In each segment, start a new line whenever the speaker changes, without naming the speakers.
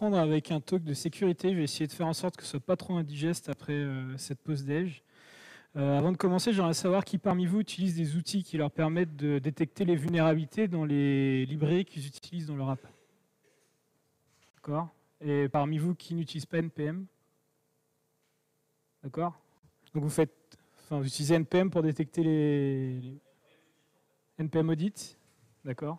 reprendre avec un talk de sécurité. Je vais essayer de faire en sorte que ce soit pas trop indigeste après cette pause déj. Avant de commencer, j'aimerais savoir qui parmi vous utilise des outils qui leur permettent de détecter les vulnérabilités dans les librairies qu'ils utilisent dans leur app. D'accord? Et parmi vous, qui n'utilise pas NPM? D'accord? Donc vous utilisez NPM pour détecter les NPM audit? D'accord?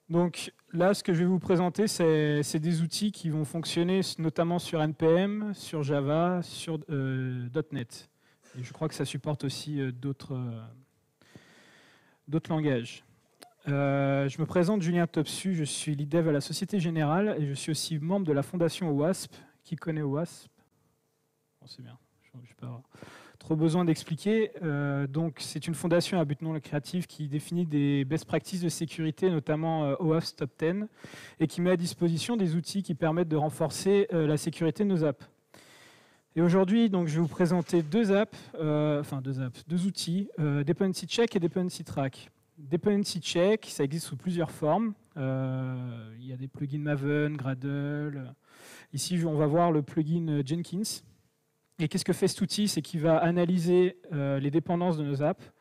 Donc là, ce que je vais vous présenter, c'est des outils qui vont fonctionner notamment sur NPM, sur Java, sur .NET. Et je crois que ça supporte aussi d'autres langages. Je me présente, Julien Topsu, je suis lead dev à la Société Générale et je suis aussi membre de la fondation OWASP. Qui connaît OWASP? Bon, c'est bien, je n'ai pas trop besoin d'expliquer. Donc, c'est une fondation à but non lucratif qui définit des best practices de sécurité, notamment OWASP Top 10, et qui met à disposition des outils qui permettent de renforcer la sécurité de nos apps. Et aujourd'hui, donc, je vais vous présenter deux outils, Dependency Check et Dependency Track. Dependency Check, ça existe sous plusieurs formes. Il y a des plugins Maven, Gradle. Ici, on va voir le plugin Jenkins. Et qu'est-ce que fait cet outil? C'est qu'il va analyser les dépendances de nos apps.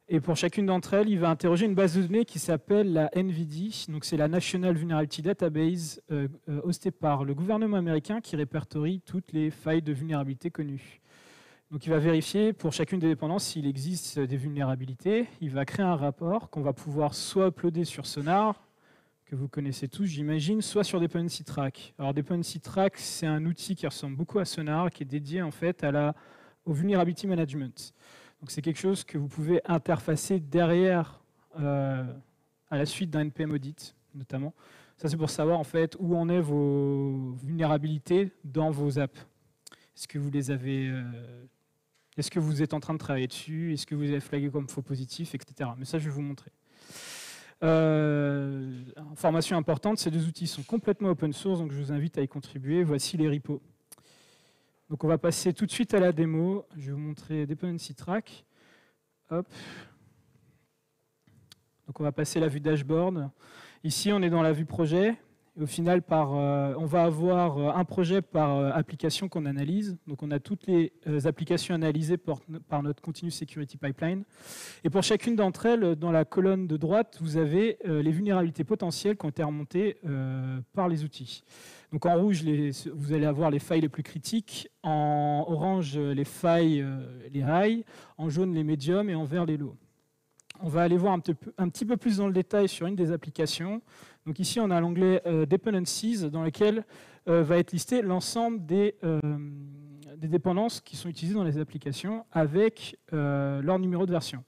Et pour chacune d'entre elles, il va interroger une base de données qui s'appelle la NVD. Donc, c'est la National Vulnerability Database hostée par le gouvernement américain qui répertorie toutes les failles de vulnérabilité connues. Donc, il va vérifier pour chacune des dépendances s'il existe des vulnérabilités. Il va créer un rapport qu'on va pouvoir soit uploader sur Sonar, que vous connaissez tous, j'imagine, soit sur Dependency Track. Alors, Dependency Track, c'est un outil qui ressemble beaucoup à Sonar, qui est dédié en fait au Vulnerability Management. Donc, c'est quelque chose que vous pouvez interfacer derrière à la suite d'un NPM audit, notamment. Ça, c'est pour savoir en fait où en est vos vulnérabilités dans vos apps. Est-ce que vous les avez est-ce que vous êtes en train de travailler dessus? Est-ce que vous avez flagué comme faux positif, etc. Mais ça, je vais vous montrer. Information importante, ces deux outils sont complètement open source, donc je vous invite à y contribuer. Voici les repos. Donc on va passer tout de suite à la démo. Je vais vous montrer Dependency Track. Hop. Donc on va passer la vue dashboard. Ici, on est dans la vue projet. Et au final, on va avoir un projet par application qu'on analyse. Donc on a toutes les applications analysées par notre Continuous Security Pipeline. Et pour chacune d'entre elles, dans la colonne de droite, vous avez les vulnérabilités potentielles qui ont été remontées par les outils. Donc en rouge, vous allez avoir les failles les plus critiques, en orange, les failles, les high, en jaune, les médiums et en vert, les low. On va aller voir un petit peu plus dans le détail sur une des applications. Donc ici, on a l'onglet Dependencies dans lequel va être listé l'ensemble des dépendances qui sont utilisées dans les applications avec leur numéro de version.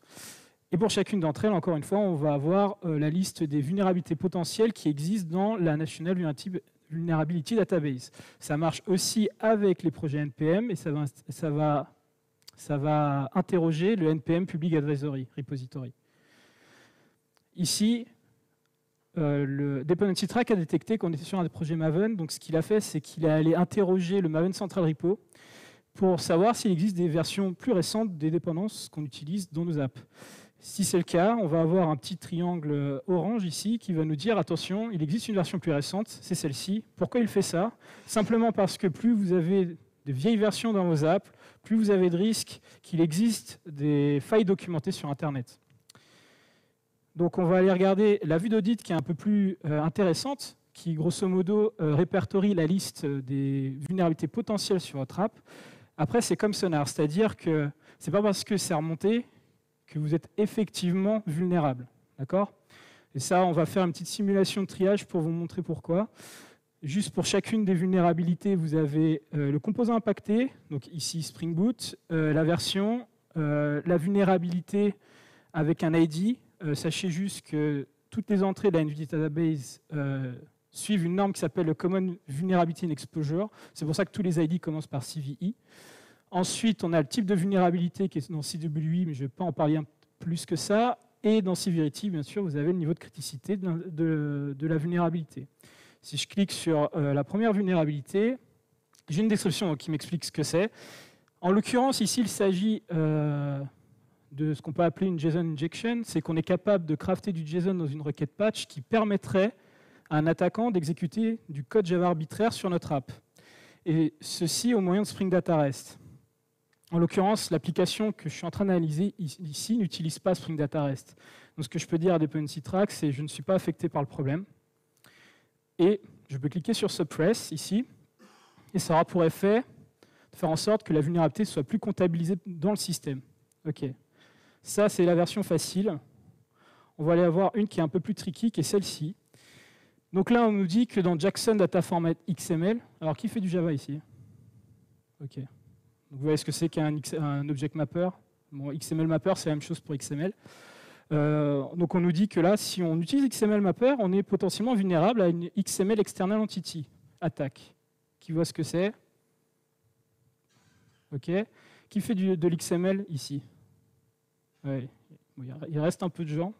Et pour chacune d'entre elles, encore une fois, on va avoir la liste des vulnérabilités potentielles qui existent dans la National Vulnerability Database. Ça marche aussi avec les projets NPM et ça va interroger le NPM Public Advisory Repository. Ici, le Dependency Track a détecté qu'on était sur un projet Maven. Donc, ce qu'il a fait, c'est qu'il est allé interroger le Maven Central Repo pour savoir s'il existe des versions plus récentes des dépendances qu'on utilise dans nos apps. Si c'est le cas, on va avoir un petit triangle orange ici qui va nous dire, attention, il existe une version plus récente, c'est celle-ci. Pourquoi il fait ça? Simplement parce que plus vous avez de vieilles versions dans vos apps, plus vous avez de risques qu'il existe des failles documentées sur Internet. Donc on va aller regarder la vue d'audit qui est un peu plus intéressante, qui grosso modo répertorie la liste des vulnérabilités potentielles sur votre app. Après, c'est comme Sonar, c'est-à-dire que ce n'est pas parce que c'est remonté que vous êtes effectivement vulnérable. D'accord? Et ça, on va faire une petite simulation de triage pour vous montrer pourquoi. Juste pour chacune des vulnérabilités, vous avez le composant impacté, donc ici Spring Boot, la version, la vulnérabilité avec un ID. Sachez juste que toutes les entrées de la NVD Database suivent une norme qui s'appelle le Common Vulnerability and Exposure. C'est pour ça que tous les ID commencent par CVE. Ensuite, on a le type de vulnérabilité qui est dans CWI, mais je ne vais pas en parler plus que ça. Et dans Severity, bien sûr, vous avez le niveau de criticité de la vulnérabilité. Si je clique sur la première vulnérabilité, j'ai une description qui m'explique ce que c'est. En l'occurrence, ici, il s'agit de ce qu'on peut appeler une JSON injection. C'est qu'on est capable de crafter du JSON dans une requête patch qui permettrait à un attaquant d'exécuter du code Java arbitraire sur notre app. Et ceci au moyen de Spring Data REST. En l'occurrence, l'application que je suis en train d'analyser ici n'utilise pas Spring Data REST. Donc ce que je peux dire à Dependency Track, c'est que je ne suis pas affecté par le problème. Et je peux cliquer sur Suppress ici, et ça aura pour effet de faire en sorte que la vulnérabilité soit plus comptabilisée dans le système. OK. Ça, c'est la version facile. On va aller avoir une qui est un peu plus tricky, qui est celle-ci. Donc là, on nous dit que dans Jackson Data Format XML, alors qui fait du Java ici? OK. Donc vous voyez ce que c'est qu'un object mapper. Bon, XML mapper, c'est la même chose pour XML. Donc on nous dit que là, si on utilise XML mapper, on est potentiellement vulnérable à une XML external entity attaque. Qui voit ce que c'est? OK. Qui fait de l'XML ici? Ouais. Il reste un peu de gens,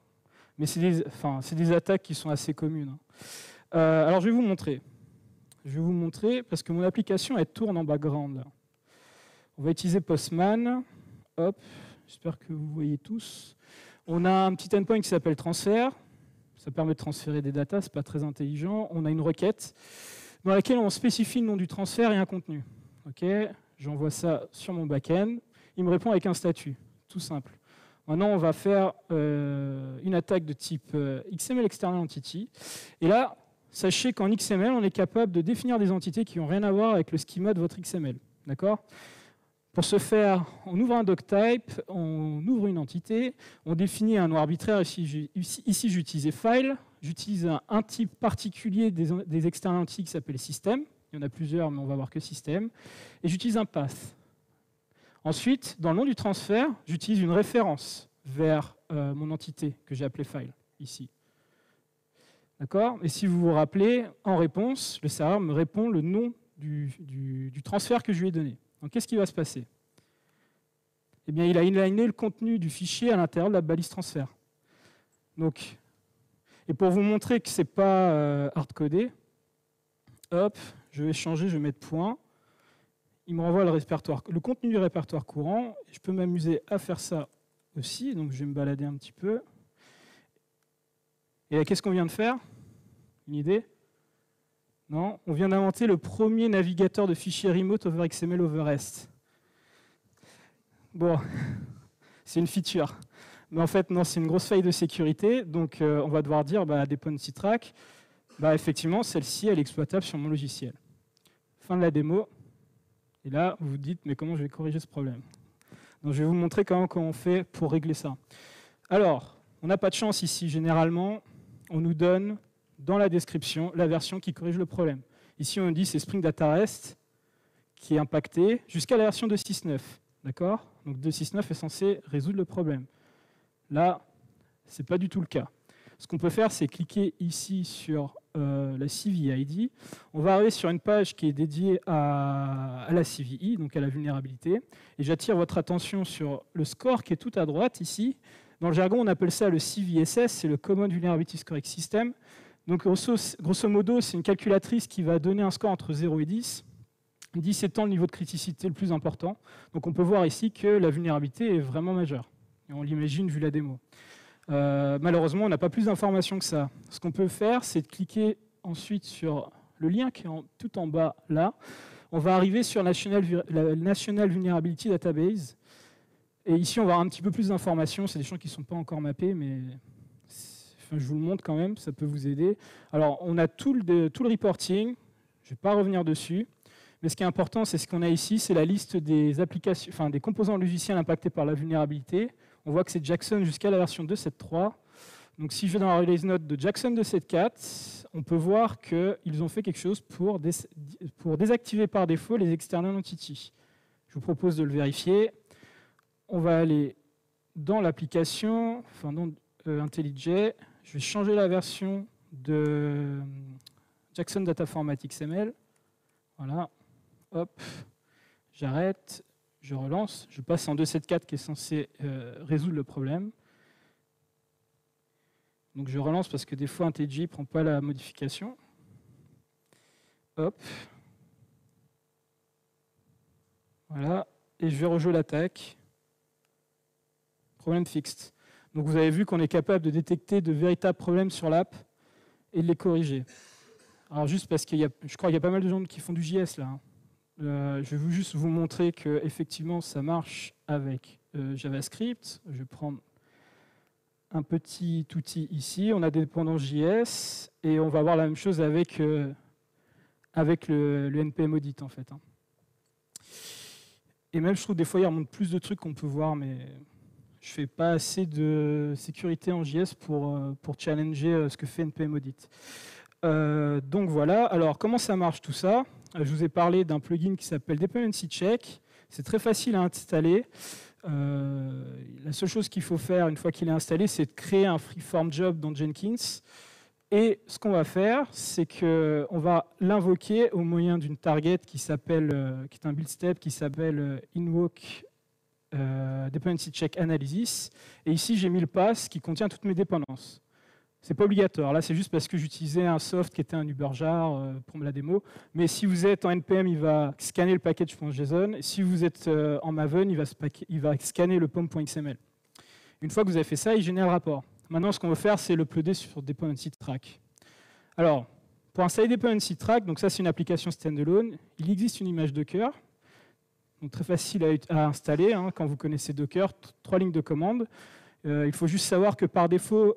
mais c'est des attaques qui sont assez communes. Alors je vais vous montrer. Je vais vous montrer parce que mon application elle tourne en background. Là. On va utiliser Postman. Hop, j'espère que vous voyez tous. On a un petit endpoint qui s'appelle transfert. Ça permet de transférer des datas, c'est pas très intelligent. On a une requête dans laquelle on spécifie le nom du transfert et un contenu. Ok, j'envoie ça sur mon back-end. Il me répond avec un statut, tout simple. Maintenant, on va faire une attaque de type XML External Entity. Et là, sachez qu'en XML, on est capable de définir des entités qui n'ont rien à voir avec le schema de votre XML. D'accord ? Pour ce faire, on ouvre un doctype, on ouvre une entité, on définit un nom arbitraire. Ici j'ai utilisé file. J'utilise un type particulier des external entities qui s'appelle system. Il y en a plusieurs, mais on va voir que system. Et j'utilise un path. Ensuite, dans le nom du transfert, j'utilise une référence vers mon entité que j'ai appelée file, ici. D'accord ? Et si vous vous rappelez, en réponse, le serveur me répond le nom du transfert que je lui ai donné. Donc, qu'est-ce qui va se passer ? Eh bien, il a inliné le contenu du fichier à l'intérieur de la balise transfert. Donc, et pour vous montrer que ce n'est pas hard-codé, hop, je vais changer, je vais mettre point. Il me renvoie le contenu du répertoire courant. Je peux m'amuser à faire ça aussi. Donc, je vais me balader un petit peu. Et là, qu'est-ce qu'on vient de faire? Une idée? Non, on vient d'inventer le premier navigateur de fichiers remote over XML over REST. Bon, c'est une feature. Mais en fait, non, c'est une grosse faille de sécurité. Donc, on va devoir dire à Dependency Track, effectivement, celle-ci, elle est exploitable sur mon logiciel. Fin de la démo. Et là, vous vous dites, mais comment je vais corriger ce problème? Donc, je vais vous montrer comment on fait pour régler ça. Alors, on n'a pas de chance ici. Généralement, on nous donne dans la description la version qui corrige le problème. Ici, on dit c'est Spring Data REST qui est impacté jusqu'à la version 2.6.9. D'accord? Donc 2.6.9 est censé résoudre le problème. Là, ce n'est pas du tout le cas. Ce qu'on peut faire, c'est cliquer ici sur la CVID. On va arriver sur une page qui est dédiée à la CVE, donc à la vulnérabilité. Et j'attire votre attention sur le score qui est tout à droite ici. Dans le jargon, on appelle ça le CVSS, c'est le Common Vulnerability Scoring System. Donc, grosso modo, c'est une calculatrice qui va donner un score entre 0 et 10. 10 étant le niveau de criticité le plus important. Donc, on peut voir ici que la vulnérabilité est vraiment majeure. Et on l'imagine vu la démo. Malheureusement, on n'a pas plus d'informations que ça. Ce qu'on peut faire, c'est de cliquer ensuite sur le lien qui est tout en bas là. On va arriver sur la National Vulnerability Database. Et ici, on va avoir un petit peu plus d'informations. C'est des champs qui ne sont pas encore mappés, mais je vous le montre quand même, ça peut vous aider. Alors, on a tout le reporting. Je ne vais pas revenir dessus. Mais ce qui est important, c'est ce qu'on a ici, c'est la liste des applications, enfin des composants logiciels impactés par la vulnérabilité. On voit que c'est Jackson jusqu'à la version 2.7.3. Donc, si je vais dans la release note de Jackson 2.7.4, on peut voir qu'ils ont fait quelque chose pour désactiver par défaut les external entities. Je vous propose de le vérifier. On va aller dans l'application, enfin dans IntelliJ. Je vais changer la version de Jackson Data Format XML. Voilà. Hop. J'arrête. Je relance. Je passe en 2.7.4 qui est censé résoudre le problème. Donc je relance parce que des fois IntelliJ ne prend pas la modification. Hop. Voilà. Et je vais rejouer l'attaque. Problème fixed. Donc vous avez vu qu'on est capable de détecter de véritables problèmes sur l'app et de les corriger. Alors juste parce je crois qu'il y a pas mal de gens qui font du JS là. Je vais juste vous montrer que effectivement ça marche avec JavaScript. Je vais prendre un petit outil ici. On a des dépendances JS et on va voir la même chose avec le npm audit en fait. Et même je trouve des fois il remonte plus de trucs qu'on peut voir, mais je fais pas assez de sécurité en JS pour challenger ce que fait npm audit. Donc voilà, alors comment ça marche tout ça? Je vous ai parlé d'un plugin qui s'appelle Dependency Check. C'est très facile à installer. La seule chose qu'il faut faire une fois qu'il est installé, c'est de créer un freeform job dans Jenkins. Et ce qu'on va faire, c'est qu'on va l'invoquer au moyen d'une target qui est un build step qui s'appelle invoke Dependency Check Analysis. Et ici, j'ai mis le pass qui contient toutes mes dépendances. C'est pas obligatoire. Là, c'est juste parce que j'utilisais un soft qui était un UberJar pour la démo. Mais si vous êtes en NPM, il va scanner le package.json. Et si vous êtes en Maven, il va scanner le pom.xml. Une fois que vous avez fait ça, il génère le rapport. Maintenant, ce qu'on va faire, c'est l'uploader sur Dependency Track. Alors, pour installer Dependency Track, donc ça, c'est une application standalone. Il existe une image Docker. Donc très facile à installer quand vous connaissez Docker. 3 lignes de commande. Il faut juste savoir que par défaut,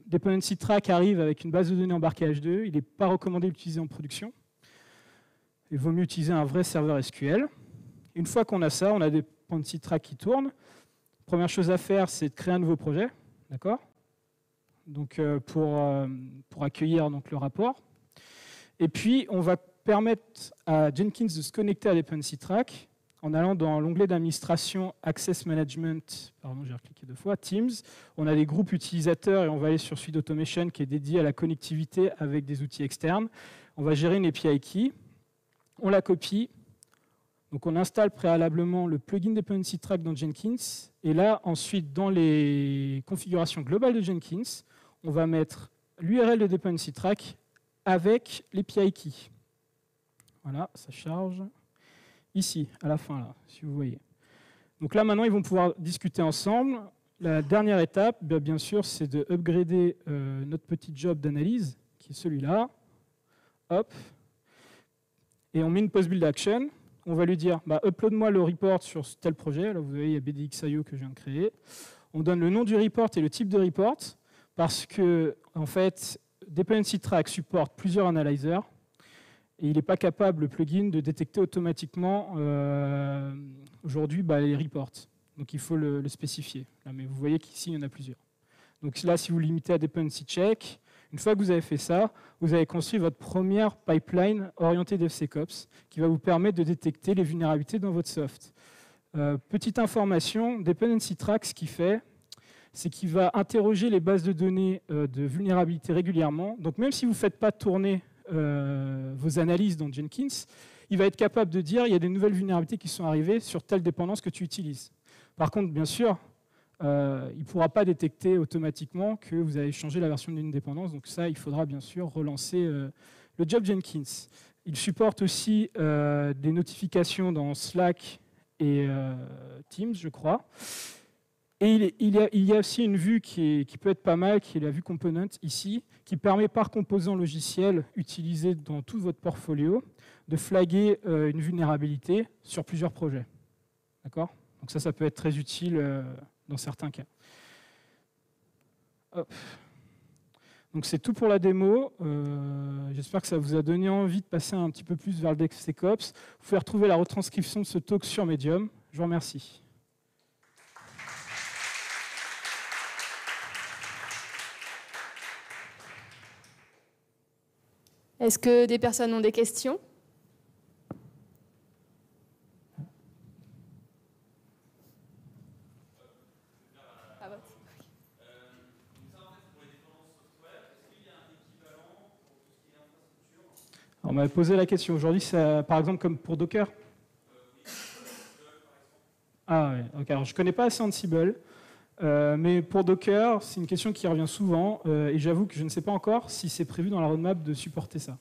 Dependency Track arrive avec une base de données embarquée H2. Il n'est pas recommandé d'utiliser en production. Il vaut mieux utiliser un vrai serveur SQL. Une fois qu'on a ça, on a Dependency Track qui tourne. Première chose à faire, c'est de créer un nouveau projet, d'accord? Donc pour accueillir donc, le rapport. Et puis, on va permettre à Jenkins de se connecter à Dependency Track en allant dans l'onglet d'administration Access Management, pardon, j'ai recliqué 2 fois, Teams. On a des groupes utilisateurs et on va aller sur Suite Automation qui est dédié à la connectivité avec des outils externes. On va gérer une API key, on la copie. Donc on installe préalablement le plugin Dependency Track dans Jenkins. Et là, ensuite, dans les configurations globales de Jenkins, on va mettre l'URL de Dependency Track avec l'API key. Voilà, ça charge. Ici, à la fin, là, si vous voyez. Donc là, maintenant, ils vont pouvoir discuter ensemble. La dernière étape, bien sûr, c'est de upgrader notre petit job d'analyse, qui est celui-là. Hop. Et on met une post-build action. On va lui dire, upload-moi le report sur tel projet. Là, vous voyez, il y a BDX.io que je viens de créer. On donne le nom du report et le type de report, parce que, en fait, Dependency Track supporte plusieurs analyzers. Et il n'est pas capable, le plugin, de détecter automatiquement aujourd'hui les reports. Donc il faut le spécifier. Là, mais vous voyez qu'ici, il y en a plusieurs. Donc là, si vous limitez à Dependency Check, une fois que vous avez fait ça, vous avez construit votre première pipeline orientée DevSecOps qui va vous permettre de détecter les vulnérabilités dans votre soft. Petite information, Dependency Track, ce qu'il fait, c'est qu'il va interroger les bases de données de vulnérabilité régulièrement. Donc même si vous ne faites pas tourner vos analyses dans Jenkins, il va être capable de dire il y a des nouvelles vulnérabilités qui sont arrivées sur telle dépendance que tu utilises. Par contre, bien sûr, il ne pourra pas détecter automatiquement que vous avez changé la version d'une dépendance. Donc ça, il faudra bien sûr relancer le job Jenkins. Il supporte aussi des notifications dans Slack et Teams, je crois. Et il y a aussi une vue qui peut être pas mal, qui est la vue component ici, qui permet par composant logiciel utilisé dans tout votre portfolio de flaguer une vulnérabilité sur plusieurs projets. D'accord? Donc ça peut être très utile dans certains cas. Hop. Donc c'est tout pour la démo. J'espère que ça vous a donné envie de passer un petit peu plus vers le DevSecOps. Vous pouvez retrouver la retranscription de ce talk sur Medium. Je vous remercie.
Est-ce que des personnes ont des questions?
On m'avait posé la question aujourd'hui, par exemple comme pour Docker. Ah oui, ok. Alors je ne connais pas assez Ansible, mais pour Docker, c'est une question qui revient souvent, et j'avoue que je ne sais pas encore si c'est prévu dans la roadmap de supporter ça.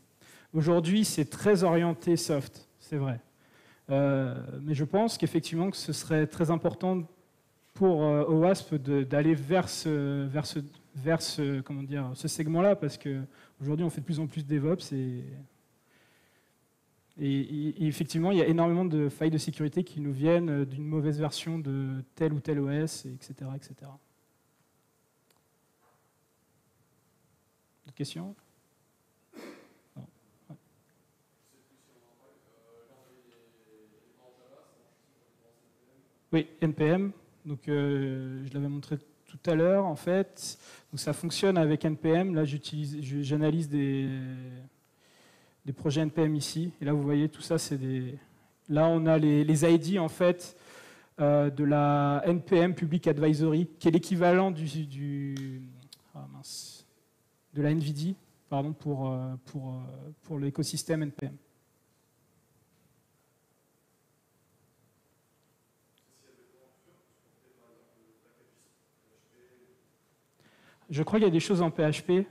Aujourd'hui, c'est très orienté soft, c'est vrai. Mais je pense qu'effectivement, que ce serait très important pour OWASP d'aller vers vers ce segment-là, parce qu'aujourd'hui, on fait de plus en plus de DevOps et effectivement, il y a énormément de failles de sécurité qui nous viennent d'une mauvaise version de tel ou tel OS, etc. etc. D'autres questions? Non. Ouais. Oui, NPM. Donc, je l'avais montré tout à l'heure, en fait. Donc, ça fonctionne avec NPM. Là, j'analyse des projets NPM ici. Et là, vous voyez, tout ça, c'est des... Là, on a les ID, en fait, de la NPM Public Advisory, qui est l'équivalent de la NVIDIA, pardon, pour l'écosystème NPM. Je crois qu'il y a des choses en PHP,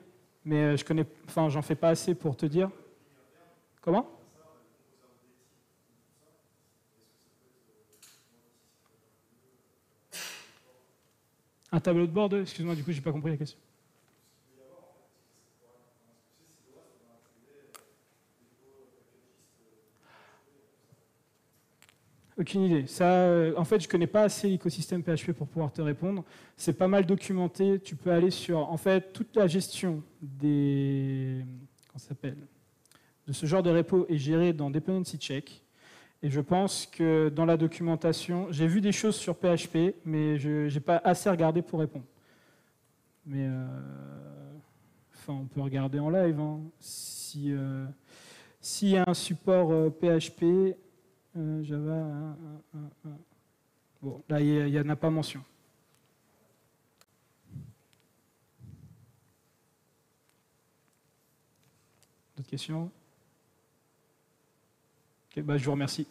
mais j'en fais pas assez pour te dire. Comment? Un tableau de bord, excuse-moi, du coup, j'ai pas compris la question. Aucune idée. Ça, en fait, je connais pas assez l'écosystème PHP pour pouvoir te répondre. C'est pas mal documenté. Tu peux aller sur, en fait, toute la gestion de ce genre de repo est gérée dans Dependency Check. Et je pense que dans la documentation, j'ai vu des choses sur PHP, mais je n'ai pas assez regardé pour répondre. Mais on peut regarder en live. Hein. S'il y a un support PHP, Java, bon, là, il n'y en a pas mention. D'autres questions? Ok, je vous remercie.